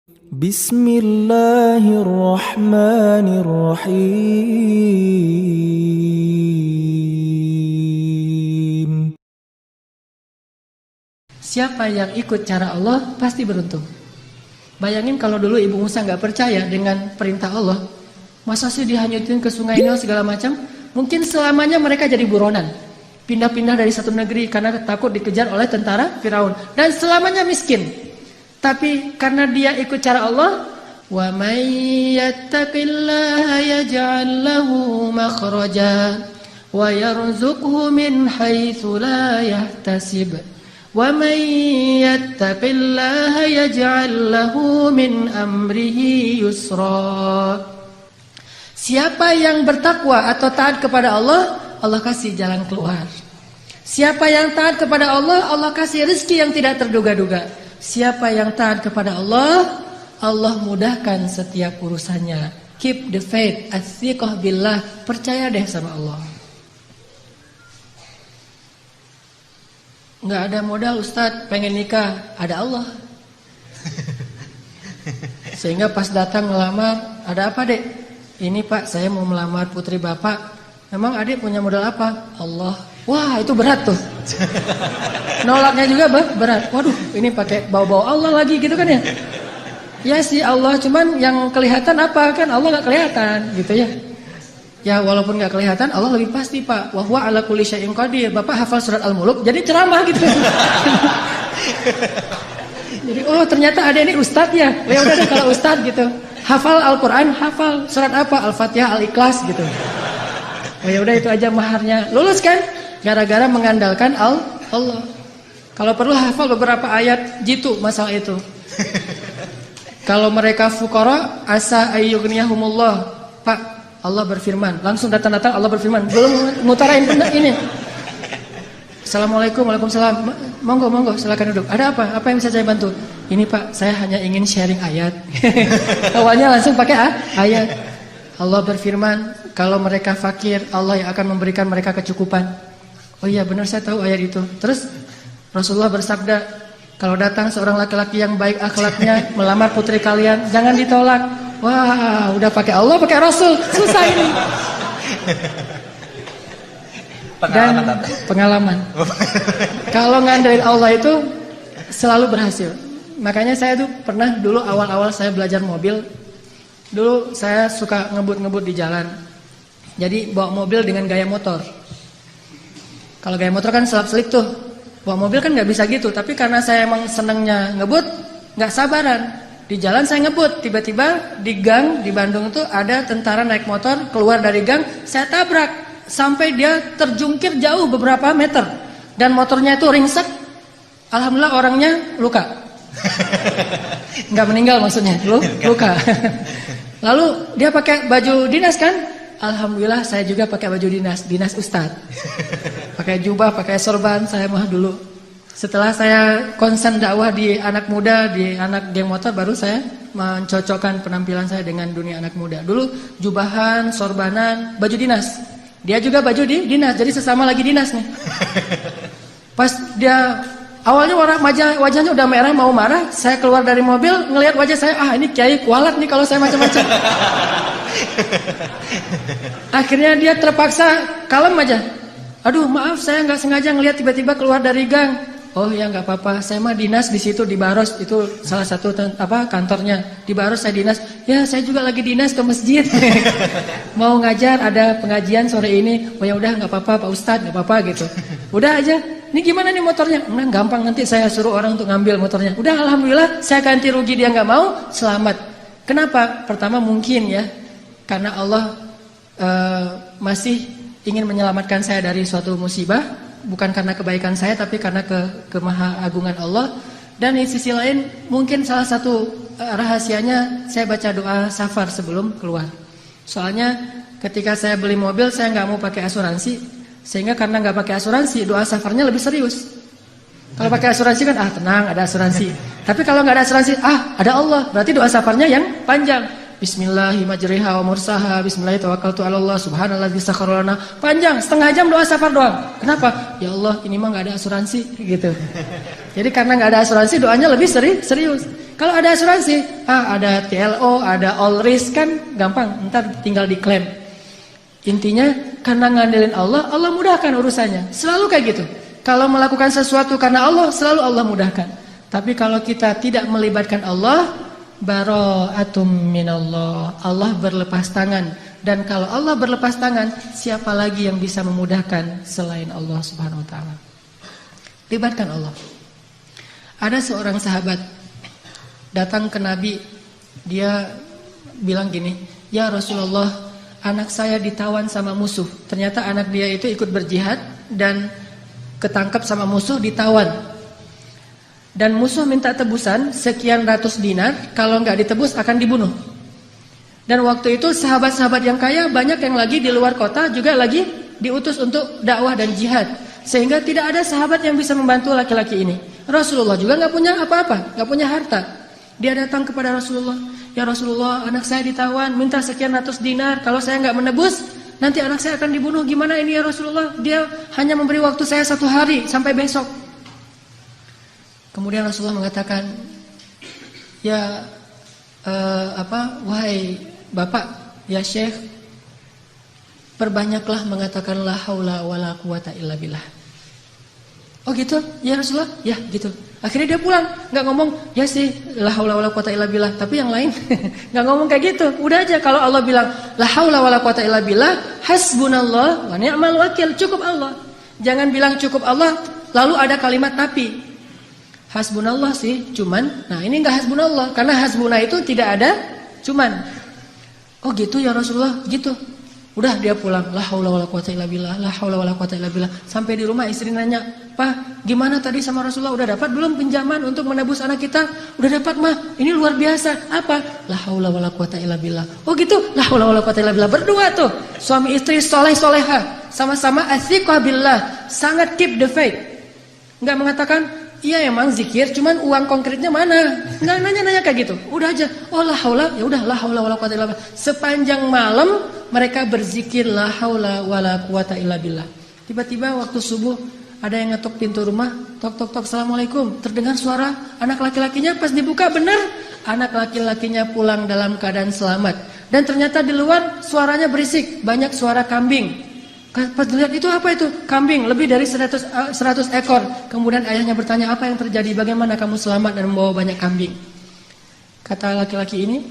Bismillahirrahmanirrahim. Siapa yang ikut cara Allah pasti beruntung. Bayangin kalau dulu Ibu Musa nggak percaya dengan perintah Allah, masa sih dihanyutin ke sungai Nil segala macam? Mungkin selamanya mereka jadi buronan, pindah-pindah dari satu negeri karena takut dikejar oleh tentara Firaun, dan selamanya miskin. Tapi karena dia ikut cara Allah, wa may yattaqillaha yaj'al lahu makhraja wa yarzuqhu min haitsu la yahtasib. Wa may yattaqillaha yaj'al lahu min amrihi yusra. Siapa yang bertakwa atau taat kepada Allah, Allah kasih jalan keluar. Siapa yang taat kepada Allah, Allah kasih rezeki yang tidak terduga-duga. Siapa yang taat kepada Allah, Allah mudahkan setiap urusannya. Keep the faith, as-siqah billah, percaya deh sama Allah. Nggak ada modal Ustadz, pengen nikah, ada Allah. Sehingga pas datang ngelamar, ada apa dek? Ini Pak, saya mau melamar putri Bapak. Memang adik punya modal apa? Allah. Wah, itu berat tuh. Nolaknya juga berat. Waduh, ini pakai bau-bau Allah lagi gitu kan ya? Ya sih Allah, cuman yang kelihatan apa kan? Allah nggak kelihatan gitu ya. Ya walaupun nggak kelihatan, Allah lebih pasti Pak. Wa huwa ala kulli syai'in qadir. Bapak hafal surat Al-Muluk, jadi ceramah gitu. Jadi oh ternyata ada ini ustadz ya. Ya udah deh kalau ustadz gitu. Hafal Al-Quran, hafal surat apa? Al-Fatihah, Al-Ikhlas gitu. Oh ya udah itu aja maharnya. Lulus kan? Gara-gara mengandalkan Allah. Kalau perlu hafal beberapa ayat jitu masalah itu. Kalau mereka fuqara, asa ayyughniyahumullah. Pak, Allah berfirman. Langsung datang-datang Allah berfirman. Belum ngutarain ini. Assalamualaikum, waalaikumsalam. Monggo, silakan duduk. Ada apa? Apa yang bisa saya bantu? Ini Pak, saya hanya ingin sharing ayat. Awalnya langsung pakai ayat. Allah berfirman, kalau mereka fakir, Allah yang akan memberikan mereka kecukupan. Oh iya benar, saya tahu ayat itu. Terus Rasulullah bersabda, kalau datang seorang laki-laki yang baik akhlaknya melamar putri kalian, jangan ditolak. Wah, udah pakai Allah, pakai Rasul, susah ini. Pengalaman. Kalau ngandelin Allah itu selalu berhasil. Makanya saya tuh pernah dulu awal-awal saya belajar mobil. Dulu saya suka ngebut-ngebut di jalan. Jadi bawa mobil dengan gaya motor. Kalau gaya motor kan selap-selip tuh. Bawa mobil kan nggak bisa gitu. Tapi karena saya emang senengnya ngebut, nggak sabaran. Di jalan saya ngebut. Tiba-tiba di gang di Bandung tuh ada tentara naik motor keluar dari gang. Saya tabrak sampai dia terjungkir jauh beberapa meter. Dan motornya itu ringsek. Alhamdulillah orangnya luka. Nggak meninggal maksudnya, luka. Lalu dia pakai baju dinas kan? Alhamdulillah saya juga pakai baju dinas ustadz. Pakai jubah, pakai sorban saya mah dulu. Setelah saya konsen dakwah di anak muda, di anak geng motor, baru saya mencocokkan penampilan saya dengan dunia anak muda. Dulu jubahan, sorbanan, baju dinas. Dia juga baju dinas, jadi sesama lagi dinas nih. Pas dia awalnya wajahnya udah merah mau marah, saya keluar dari mobil ngelihat wajah saya, ini kiai kualat nih kalau saya macam-macam. Akhirnya dia terpaksa kalem aja. Aduh maaf saya nggak sengaja ngelihat tiba-tiba keluar dari gang. Oh ya nggak apa-apa, saya mah dinas di situ di Baros, itu salah satu kantornya di Baros saya dinas. Ya saya juga lagi dinas ke masjid. Mau ngajar ada pengajian sore ini. Oh ya udah nggak apa-apa Pak Ustadz, nggak apa-apa gitu. Udah aja. Ini gimana nih motornya? Nah, gampang nanti saya suruh orang untuk ngambil motornya. Udah alhamdulillah saya ganti rugi, dia nggak mau, selamat. Kenapa? Pertama mungkin ya karena Allah masih ingin menyelamatkan saya dari suatu musibah, bukan karena kebaikan saya tapi karena kemahaagungan Allah. Dan di sisi lain mungkin salah satu rahasianya saya baca doa safar sebelum keluar. Soalnya ketika saya beli mobil saya nggak mau pakai asuransi. Sehingga karena nggak pakai asuransi, doa safarnya lebih serius. Kalau pakai asuransi kan tenang ada asuransi. Tapi kalau nggak ada asuransi, ada Allah. Berarti doa safarnya yang panjang. Bismillahirrahmanirrahim wa mursaha bismillahirrahmanirrahim Allah subhanalladzi sakhkhara lana. Panjang, setengah jam doa safar doang. Kenapa? Ya Allah, ini mah nggak ada asuransi gitu. Jadi karena nggak ada asuransi, doanya lebih serius. Kalau ada asuransi, ada TLO, ada all risk kan gampang, ntar tinggal diklaim. Intinya karena ngandelin Allah, Allah mudahkan urusannya. Selalu kayak gitu. Kalau melakukan sesuatu karena Allah, selalu Allah mudahkan. Tapi kalau kita tidak melibatkan Allah, bara'atum minallah. Allah berlepas tangan. Dan kalau Allah berlepas tangan, siapa lagi yang bisa memudahkan selain Allah Subhanahu wa taala? Libatkan Allah. Ada seorang sahabat datang ke Nabi, dia bilang gini, "Ya Rasulullah, anak saya ditawan sama musuh." Ternyata anak dia itu ikut berjihad dan ketangkap sama musuh, ditawan. Dan musuh minta tebusan sekian ratus dinar, kalau nggak ditebus akan dibunuh. Dan waktu itu sahabat-sahabat yang kaya banyak yang lagi di luar kota juga lagi diutus untuk dakwah dan jihad, sehingga tidak ada sahabat yang bisa membantu laki-laki ini. Rasulullah juga nggak punya apa-apa, nggak punya harta. Dia datang kepada Rasulullah, "Ya Rasulullah, anak saya ditawan, minta sekian ratus dinar, kalau saya nggak menebus, nanti anak saya akan dibunuh. Gimana ini ya Rasulullah? Dia hanya memberi waktu saya 1 hari sampai besok." Kemudian Rasulullah mengatakan, "Ya wahai Bapak, ya Syekh, perbanyaklah mengatakan la haula wala quwata illa billah." "Oh gitu? Ya Rasulullah?" "Ya gitu." Akhirnya dia pulang, nggak ngomong, "Ya sih, la haula wala quwata illa billah." Tapi yang lain nggak ngomong kayak gitu. Udah aja kalau Allah bilang la haula wala quwata illa billah, hasbunallah wa ni'mal wakil, cukup Allah. Jangan bilang cukup Allah lalu ada kalimat tapi. Hasbunallah sih, cuman. Nah, ini enggak hasbunallah karena hasbuna itu tidak ada cuman. "Oh gitu ya Rasulullah." Gitu. Udah dia pulang, la haula wala quwata illa billah, la haula wala quwata illa billah. Sampai di rumah istri nanya, "Pak, gimana tadi sama Rasulullah? Udah dapat belum pinjaman untuk menebus anak kita?" "Udah dapat, Mah. Ini luar biasa." "Apa?" "La haula wala quwata illa billah." "Oh gitu, la haula wala quwata illa billah." Berdua tuh, suami istri soleh-soleha, sama-sama athiqah billah, sangat keep the faith. Enggak mengatakan, "Iya emang zikir, cuman uang konkretnya mana?" Nggak nanya-nanya kayak gitu. Udah aja, "Oh la haula," ya udah la haula wala quwata illa billah. Sepanjang malam mereka berzikir la haula wala quwata illa billah. Tiba-tiba waktu subuh ada yang ngetok pintu rumah, tok tok tok, "Assalamualaikum." Terdengar suara anak laki-lakinya, pas dibuka benar anak laki-lakinya pulang dalam keadaan selamat. Dan ternyata di luar suaranya berisik, banyak suara kambing. Pas dilihat itu apa itu? Kambing, lebih dari 100 ekor. Kemudian ayahnya bertanya, "Apa yang terjadi? Bagaimana kamu selamat dan membawa banyak kambing?" Kata laki-laki ini,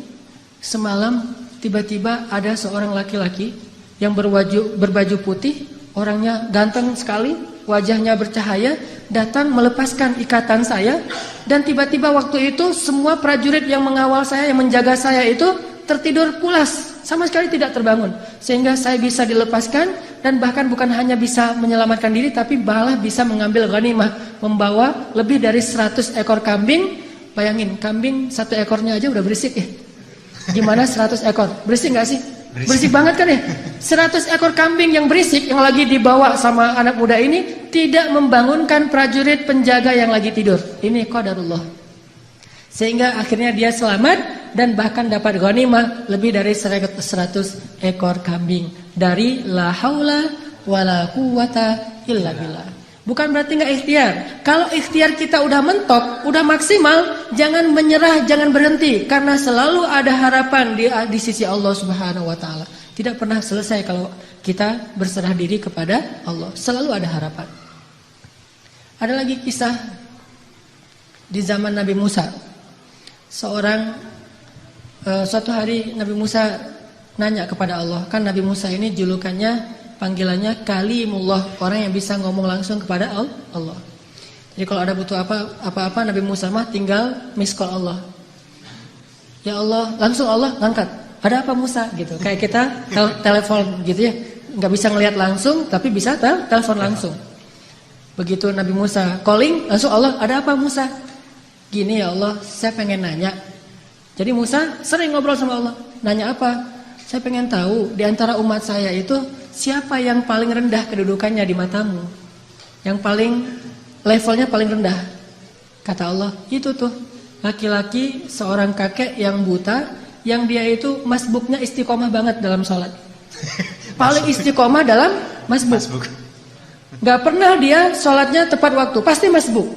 "Semalam tiba-tiba ada seorang laki-laki yang berbaju putih, orangnya ganteng sekali, wajahnya bercahaya, datang melepaskan ikatan saya. Dan tiba-tiba waktu itu semua prajurit yang mengawal saya, yang menjaga saya itu tertidur pulas, sama sekali tidak terbangun. Sehingga saya bisa dilepaskan dan bahkan bukan hanya bisa menyelamatkan diri, tapi malah bisa mengambil ghanimah, membawa lebih dari 100 ekor kambing." Bayangin, kambing 1 ekornya aja udah berisik ya. Gimana 100 ekor? Berisik gak sih? Berisik banget kan ya? 100 ekor kambing yang berisik yang lagi dibawa sama anak muda ini tidak membangunkan prajurit penjaga yang lagi tidur. Ini qadarullah. Sehingga akhirnya dia selamat dan bahkan dapat ghanimah lebih dari 100 ekor kambing dari la haula wala quwata illa billah. Bukan berarti nggak ikhtiar. Kalau ikhtiar kita udah mentok, udah maksimal, jangan menyerah, jangan berhenti, karena selalu ada harapan di sisi Allah Subhanahu wa taala. Tidak pernah selesai kalau kita berserah diri kepada Allah. Selalu ada harapan. Ada lagi kisah di zaman Nabi Musa. Suatu hari Nabi Musa nanya kepada Allah. Kan Nabi Musa ini julukannya, panggilannya Kalimullah, orang yang bisa ngomong langsung kepada Allah. Jadi kalau ada butuh apa-apa Nabi Musa mah tinggal miss call Allah. Ya Allah, langsung Allah ngangkat. "Ada apa Musa?" gitu. Kayak kita telepon gitu ya. Nggak bisa ngelihat langsung tapi bisa telepon langsung. Begitu Nabi Musa calling, langsung Allah, "Ada apa Musa?" "Gini ya Allah, saya pengen nanya." Jadi Musa sering ngobrol sama Allah. "Nanya apa?" "Saya pengen tahu di antara umat saya itu siapa yang paling rendah kedudukannya di matamu? Yang paling levelnya paling rendah?" Kata Allah, "Itu tuh laki-laki seorang kakek yang buta, yang dia itu masbuknya istiqomah banget dalam sholat." Paling istiqomah dalam masbuk. Gak pernah dia sholatnya tepat waktu, pasti masbuk.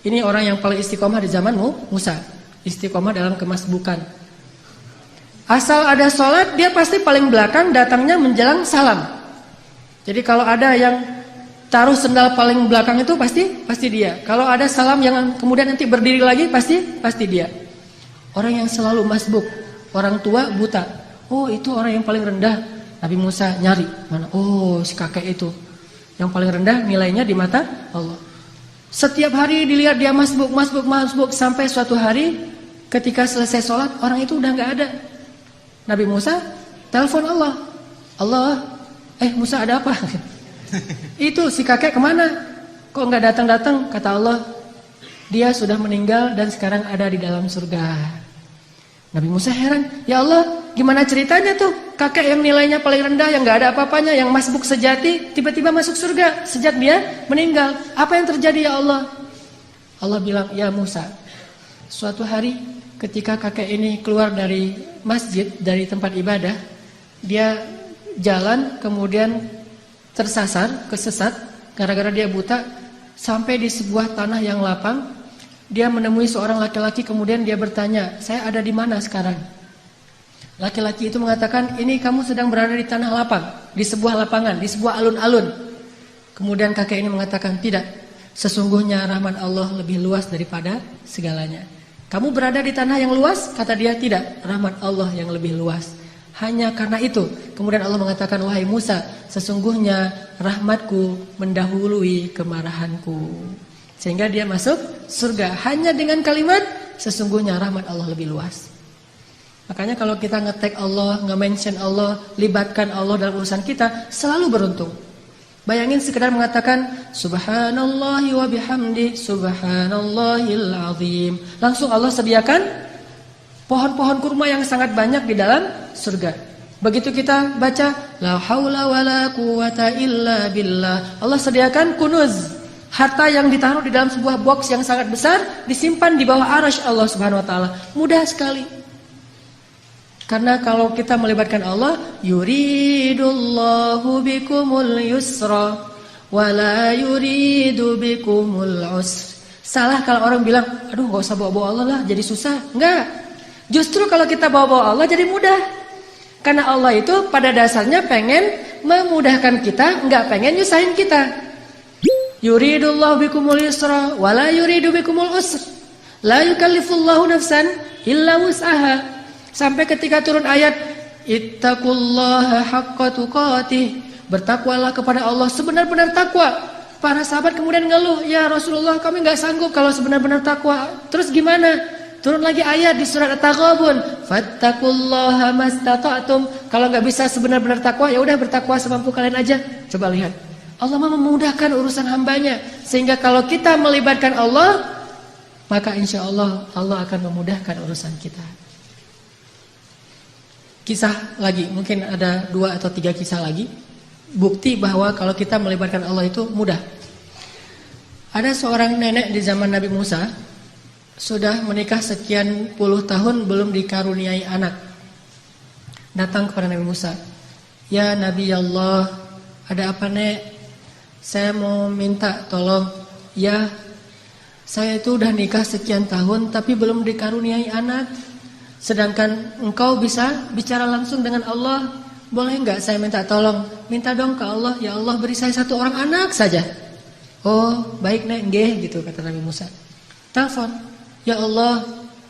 Ini orang yang paling istiqomah di zaman Musa. istiqomah dalam kemasbukan. Asal ada sholat, dia pasti paling belakang, datangnya menjelang salam. Jadi kalau ada yang taruh sendal paling belakang itu pasti dia. Kalau ada salam yang kemudian nanti berdiri lagi pasti dia. Orang yang selalu masbuk, orang tua buta. Oh, itu orang yang paling rendah. Nabi Musa nyari, mana? Oh, si kakek itu. Yang paling rendah nilainya di mata Allah. Setiap hari dilihat dia masbuk sampai suatu hari ketika selesai sholat orang itu udah nggak ada. Nabi Musa telepon Allah, Musa ada apa? Itu si kakek kemana? Kok nggak datang? Kata Allah, dia sudah meninggal dan sekarang ada di dalam surga. Nabi Musa heran, ya Allah, gimana ceritanya tuh? Kakek yang nilainya paling rendah, yang nggak ada apa-apanya, yang masbuk sejati, tiba-tiba masuk surga sejak dia meninggal. Apa yang terjadi ya Allah? Allah bilang, ya Musa, suatu hari ketika kakek ini keluar dari masjid, dari tempat ibadah, dia jalan kemudian kesesat, gara-gara dia buta, sampai di sebuah tanah yang lapang. Dia menemui seorang laki-laki, kemudian dia bertanya, saya ada di mana sekarang? Laki-laki itu mengatakan, ini kamu sedang berada di tanah lapang, di sebuah lapangan, di sebuah alun-alun. Kemudian kakek ini mengatakan, tidak, sesungguhnya rahmat Allah lebih luas daripada segalanya. Kamu berada di tanah yang luas? Kata dia, tidak, rahmat Allah yang lebih luas. Hanya karena itu, kemudian Allah mengatakan, wahai Musa, sesungguhnya rahmatku mendahului kemarahanku. Sehingga dia masuk surga hanya dengan kalimat, sesungguhnya rahmat Allah lebih luas. Makanya kalau kita nge-tag Allah, nge-mention Allah, libatkan Allah dalam urusan kita, selalu beruntung. Bayangin sekedar mengatakan subhanallahi wa bihamdi subhanallahil azim. Langsung Allah sediakan pohon-pohon kurma yang sangat banyak di dalam surga. Begitu kita baca la haula wala quwata illa billah, Allah sediakan kunuz, harta yang ditaruh di dalam sebuah box yang sangat besar, disimpan di bawah arasy Allah Subhanahu wa taala. Mudah sekali. Karena kalau kita melibatkan Allah, yuridullahu bikumul yusra wala yuridu bikumul usra. Salah kalau orang bilang, aduh gak usah bawa-bawa Allah lah, jadi susah. Enggak. Justru kalau kita bawa-bawa Allah jadi mudah. Karena Allah itu pada dasarnya pengen memudahkan kita, enggak pengen nyusahin kita. Yuridullahu bikumul yusra wala yuridu bikumul usra. La yukallifullahu nafsan illa wus'aha. Sampai ketika turun ayat ittaqullaha haqqa tuqatih, bertakwalah kepada Allah sebenar-benar takwa. Para sahabat kemudian ngeluh, ya Rasulullah kami enggak sanggup kalau sebenar-benar takwa. Terus gimana? Turun lagi ayat di surat At-Taghabun, fattaqullaha mastata'tum. Kalau enggak bisa sebenar-benar takwa, ya udah bertakwa semampu kalian aja. Coba lihat. Allah memudahkan urusan hambanya, sehingga kalau kita melibatkan Allah, maka insya Allah Allah akan memudahkan urusan kita. Kisah lagi, mungkin ada 2 atau 3 kisah lagi, bukti bahwa kalau kita melibatkan Allah itu mudah. Ada seorang nenek di zaman Nabi Musa, sudah menikah sekian puluh tahun belum dikaruniai anak. Datang kepada Nabi Musa, ya Nabi Allah, ada apa nek? Saya mau minta tolong. Ya, saya itu udah nikah sekian tahun tapi belum dikaruniai anak. Sedangkan engkau bisa bicara langsung dengan Allah. Boleh enggak saya minta tolong? Minta dong ke Allah, ya Allah beri saya 1 orang anak saja. Oh baik nek, nggih gitu kata Nabi Musa. Telepon, ya Allah.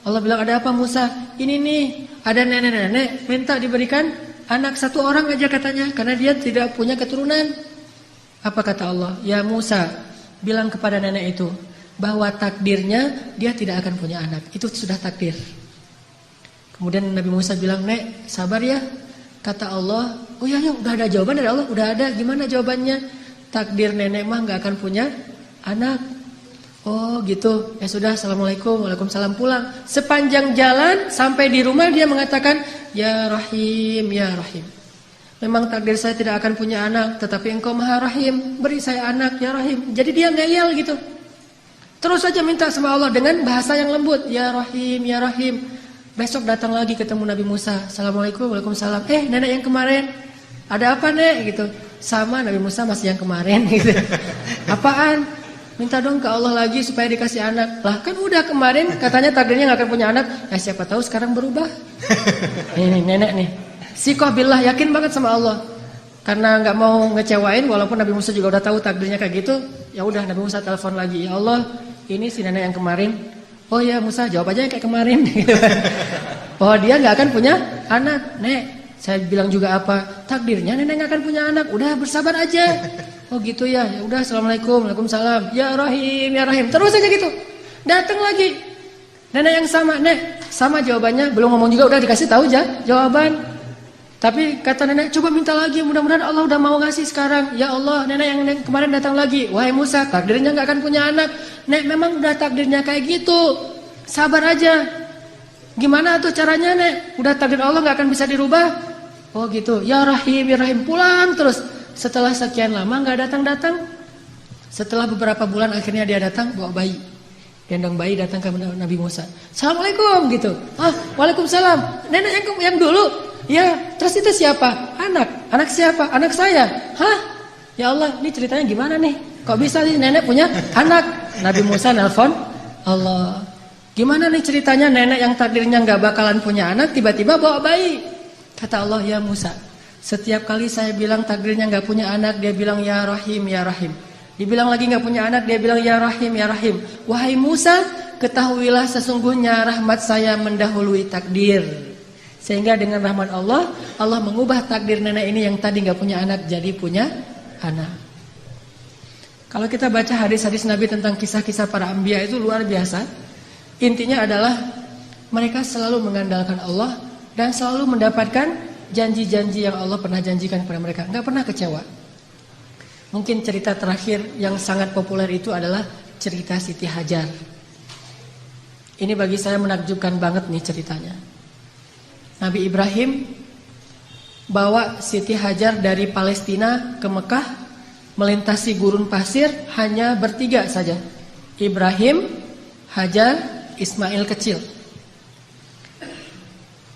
Allah bilang, ada apa Musa? Ini nih, ada nenek-nenek minta diberikan anak 1 orang aja katanya, karena dia tidak punya keturunan. Apa kata Allah? Ya Musa, bilang kepada nenek itu bahwa takdirnya dia tidak akan punya anak. Itu sudah takdir. Kemudian Nabi Musa bilang, nek sabar ya. Kata Allah, oh ya udah ada jawaban dari Allah. Udah ada, gimana jawabannya? Takdir nenek mah gak akan punya anak. Oh gitu, ya sudah, assalamualaikum, waalaikumsalam, pulang. Sepanjang jalan sampai di rumah dia mengatakan, ya Rahim, ya Rahim. Memang takdir saya tidak akan punya anak, tetapi engkau maha Rahim, beri saya anak, ya Rahim. Jadi dia ngeyel gitu. Terus saja minta sama Allah dengan bahasa yang lembut, ya Rahim, ya Rahim. Besok datang lagi ketemu Nabi Musa, assalamualaikum, waalaikumsalam. Nenek yang kemarin, ada apa nek? Gitu. Sama Nabi Musa masih yang kemarin gitu. Apaan? minta dong ke Allah lagi supaya dikasih anak. Lah kan udah kemarin katanya takdirnya gak akan punya anak. Ya siapa tahu sekarang berubah. Ini nenek nih. Sikoh billah, yakin banget sama Allah. Karena gak mau ngecewain, walaupun Nabi Musa juga udah tahu takdirnya kayak gitu. Ya udah Nabi Musa telepon lagi. Ya Allah, ini si nenek yang kemarin. Oh ya Musa, jawab aja yang kayak kemarin. Oh dia gak akan punya anak. Nek, saya bilang juga apa? Takdirnya nenek gak akan punya anak. Udah bersabar aja. Oh gitu ya. Ya udah, assalamualaikum, waalaikumsalam. Ya Rahim, ya Rahim. Terus aja gitu. Datang lagi. Nenek yang sama, Nek, sama jawabannya. Belum ngomong juga udah dikasih tahu aja jawaban. Tapi kata nenek, coba minta lagi. Mudah-mudahan Allah udah mau ngasih sekarang. Ya Allah, nenek yang kemarin datang lagi. Wahai Musa, takdirnya gak akan punya anak. Nek, memang udah takdirnya kayak gitu. Sabar aja. Gimana tuh caranya, Nek? Udah takdir Allah gak akan bisa dirubah. Oh gitu. Ya Rahim, ya Rahim. Pulang terus. Setelah sekian lama gak datang-datang. Setelah beberapa bulan akhirnya dia datang bawa bayi. Gendong bayi datang ke Nabi Musa. Assalamualaikum gitu. Ah, waalaikumsalam. Nenek yang dulu. Ya, terus itu siapa? Anak. Anak siapa? Anak saya. Hah? Ya Allah, ini ceritanya gimana nih? Kok bisa nih nenek punya anak? Nabi Musa nelpon Allah. Gimana nih ceritanya nenek yang takdirnya gak bakalan punya anak tiba-tiba bawa bayi? Kata Allah, ya Musa, setiap kali saya bilang takdirnya gak punya anak, dia bilang ya Rahim, ya Rahim. Dibilang lagi gak punya anak, dia bilang ya Rahim, ya Rahim. Wahai Musa, ketahuilah sesungguhnya rahmat saya mendahului takdir. Sehingga dengan rahmat Allah, Allah mengubah takdir nenek ini yang tadi gak punya anak jadi punya anak. Kalau kita baca hadis-hadis Nabi tentang kisah-kisah para anbiya itu luar biasa. Intinya adalah mereka selalu mengandalkan Allah dan selalu mendapatkan janji-janji yang Allah pernah janjikan kepada mereka. Gak pernah kecewa. Mungkin cerita terakhir yang sangat populer itu adalah cerita Siti Hajar. Ini bagi saya menakjubkan banget nih ceritanya. Nabi Ibrahim bawa Siti Hajar dari Palestina ke Mekah, melintasi gurun pasir hanya bertiga saja. Ibrahim, Hajar, Ismail kecil.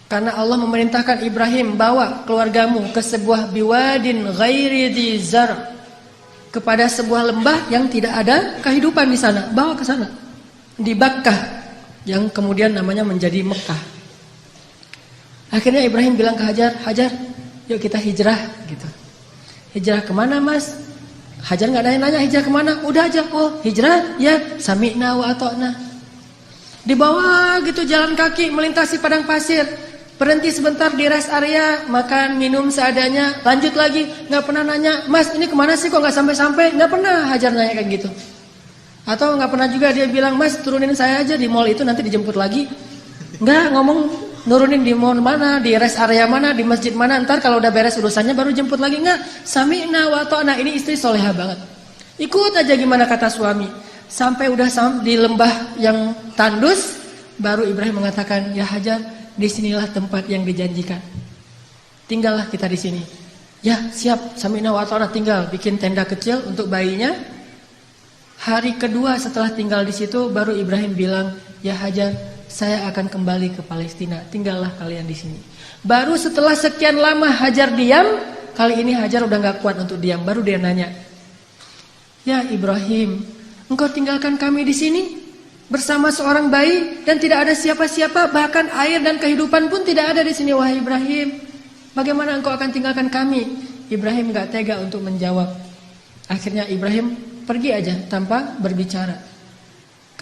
Karena Allah memerintahkan Ibrahim, bawa keluargamu ke sebuah biwadin ghairi dzi zar', kepada sebuah lembah yang tidak ada kehidupan di sana, bawa ke sana. Di Bakkah yang kemudian namanya menjadi Mekah. Akhirnya Ibrahim bilang ke Hajar, Hajar, yuk kita hijrah gitu. Hijrah kemana mas? Hajar nggak nanya-nanya hijrah kemana, udah aja, oh hijrah, ya sami'na wa ata'na. Di bawah gitu jalan kaki melintasi padang pasir, berhenti sebentar di rest area, makan minum seadanya, lanjut lagi, nggak pernah nanya, mas ini kemana sih kok nggak sampai-sampai, nggak pernah Hajar nanya kayak gitu. Atau nggak pernah juga dia bilang, mas turunin saya aja di mall itu nanti dijemput lagi, nggak ngomong nurunin di mall mana, di rest area mana, di masjid mana, ntar kalau udah beres urusannya baru jemput lagi, nggak. Sami'na wa ata'na, ini istri soleha banget. Ikut aja gimana kata suami. Sampai udah di lembah yang tandus, baru Ibrahim mengatakan, ya Hajar, disinilah tempat yang dijanjikan. Tinggallah kita di sini. Ya siap, sami'na wa ata'na, tinggal bikin tenda kecil untuk bayinya. Hari kedua setelah tinggal di situ, baru Ibrahim bilang, ya Hajar, saya akan kembali ke Palestina, tinggallah kalian di sini. Baru setelah sekian lama Hajar diam, kali ini Hajar udah gak kuat untuk diam, baru dia nanya, ya Ibrahim, engkau tinggalkan kami di sini bersama seorang bayi dan tidak ada siapa-siapa, bahkan air dan kehidupan pun tidak ada di sini, wahai Ibrahim. Bagaimana engkau akan tinggalkan kami? Ibrahim gak tega untuk menjawab. Akhirnya Ibrahim pergi aja tanpa berbicara.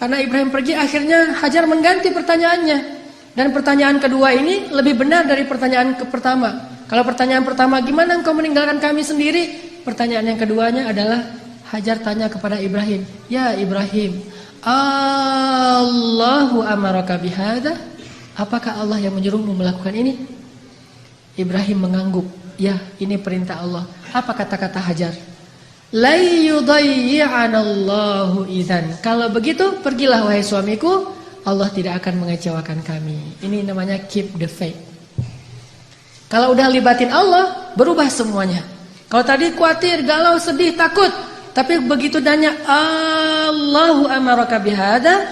Karena Ibrahim pergi, akhirnya Hajar mengganti pertanyaannya. Dan pertanyaan kedua ini lebih benar dari pertanyaan pertama. Kalau pertanyaan pertama, gimana engkau meninggalkan kami sendiri? Pertanyaan yang keduanya adalah, Hajar tanya kepada Ibrahim, ya Ibrahim, Allahu amaraka bihada? Apakah Allah yang menyuruhmu melakukan ini? Ibrahim mengangguk, ya ini perintah Allah. Apa kata-kata Hajar? La yudayyi'anallahu idzan. Kalau begitu pergilah wahai suamiku, Allah tidak akan mengecewakan kami. Ini namanya keep the faith. Kalau udah libatin Allah, berubah semuanya. Kalau tadi khawatir, galau, sedih, takut, tapi begitu nanya Allahu amaraka bihada,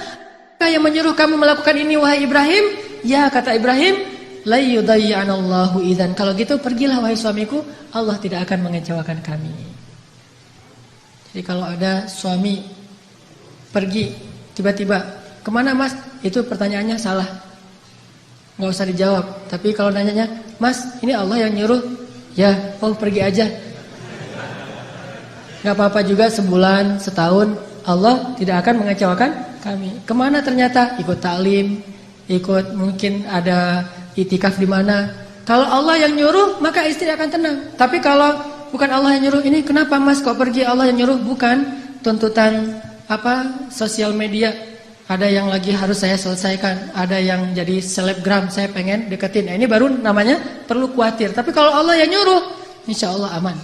yang menyuruh kamu melakukan ini wahai Ibrahim? Ya kata Ibrahim, la yudayyi'anallahu idzan. Kalau gitu pergilah wahai suamiku, Allah tidak akan mengecewakan kami. Jadi kalau ada suami pergi tiba-tiba, kemana mas? Itu pertanyaannya salah, nggak usah dijawab. Tapi kalau nanyanya, mas ini Allah yang nyuruh, ya, oh pergi aja. Nggak apa-apa juga sebulan, setahun, Allah tidak akan mengecewakan kami. Kemana ternyata? Ikut taklim, ikut mungkin ada itikaf di mana. Kalau Allah yang nyuruh, maka istri akan tenang. Tapi kalau bukan Allah yang nyuruh, ini kenapa mas kok pergi, Allah yang nyuruh? Bukan tuntutan sosial media. Ada yang lagi harus saya selesaikan, ada yang jadi selebgram, saya pengen deketin. Nah, ini baru namanya perlu khawatir. Tapi kalau Allah yang nyuruh, insya Allah aman.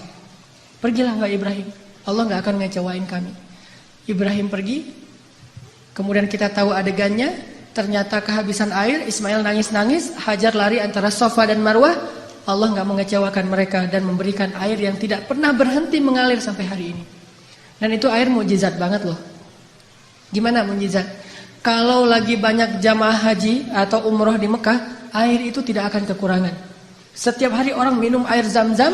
Pergilah Mbak Ibrahim, Allah gak akan ngecewain kami. Ibrahim pergi, kemudian kita tahu adegannya, ternyata kehabisan air, Ismail nangis-nangis, Hajar lari antara Safa dan Marwah. Allah gak mengecewakan mereka dan memberikan air yang tidak pernah berhenti mengalir sampai hari ini. Dan itu air mukjizat banget loh. Gimana mukjizat? Kalau lagi banyak jamaah haji atau umroh di Mekah, air itu tidak akan kekurangan. Setiap hari orang minum air Zam-Zam.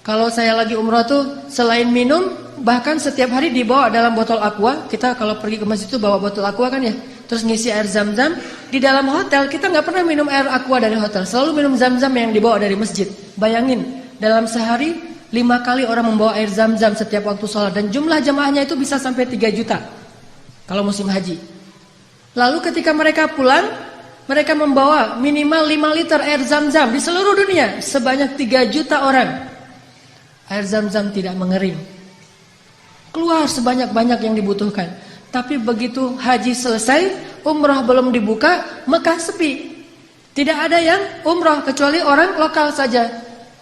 Kalau saya lagi umroh tuh selain minum, bahkan setiap hari dibawa dalam botol aqua. Kita kalau pergi ke masjid itu bawa botol aqua kan ya. Terus ngisi air Zam-Zam. Di dalam hotel kita nggak pernah minum air aqua dari hotel. Selalu minum Zam-Zam yang dibawa dari masjid. Bayangin, dalam sehari 5 kali orang membawa air Zam-Zam setiap waktu sholat. Dan jumlah jamaahnya itu bisa sampai 3 juta kalau musim haji. Lalu ketika mereka pulang, mereka membawa minimal 5 liter air Zam-Zam di seluruh dunia. Sebanyak 3 juta orang. Air Zam-Zam tidak mengering. Keluar sebanyak-banyak yang dibutuhkan. Tapi begitu haji selesai, umrah belum dibuka, Mekah sepi. Tidak ada yang umrah kecuali orang lokal saja.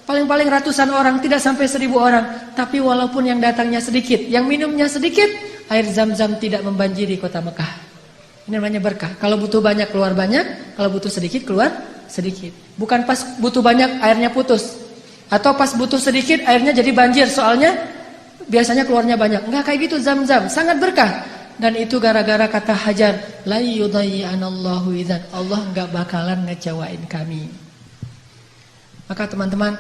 Paling-paling ratusan orang, tidak sampai 1000 orang. Tapi walaupun yang datangnya sedikit, yang minumnya sedikit, air Zam-Zam tidak membanjiri kota Mekah. Ini namanya berkah. Kalau butuh banyak keluar banyak, kalau butuh sedikit keluar sedikit. Bukan pas butuh banyak airnya putus. Atau pas butuh sedikit airnya jadi banjir, soalnya biasanya keluarnya banyak. Enggak kayak gitu Zam-Zam, sangat berkah. Dan itu gara-gara kata Hajar, la yudayyi'anallahu idzan. Allah enggak bakalan ngecewain kami. Maka teman-teman,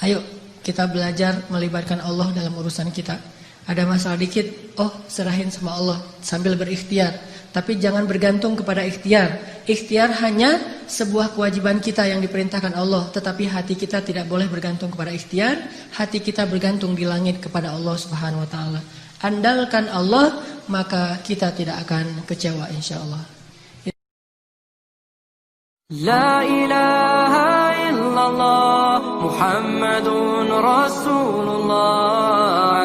ayo kita belajar melibatkan Allah dalam urusan kita. Ada masalah dikit, oh serahin sama Allah sambil berikhtiar. Tapi jangan bergantung kepada ikhtiar. Ikhtiar hanya sebuah kewajiban kita yang diperintahkan Allah. Tetapi hati kita tidak boleh bergantung kepada ikhtiar. Hati kita bergantung di langit kepada Allah Subhanahu Wa Taala. Andalkan Allah, maka kita tidak akan kecewa insyaAllah. La ilaha illallah Muhammadun Rasulullah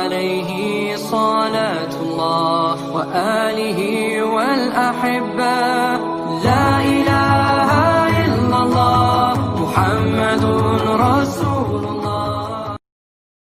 alaihi salatullah wa alihi wal ahibba. La ilaha illallah Muhammadun Rasulullah.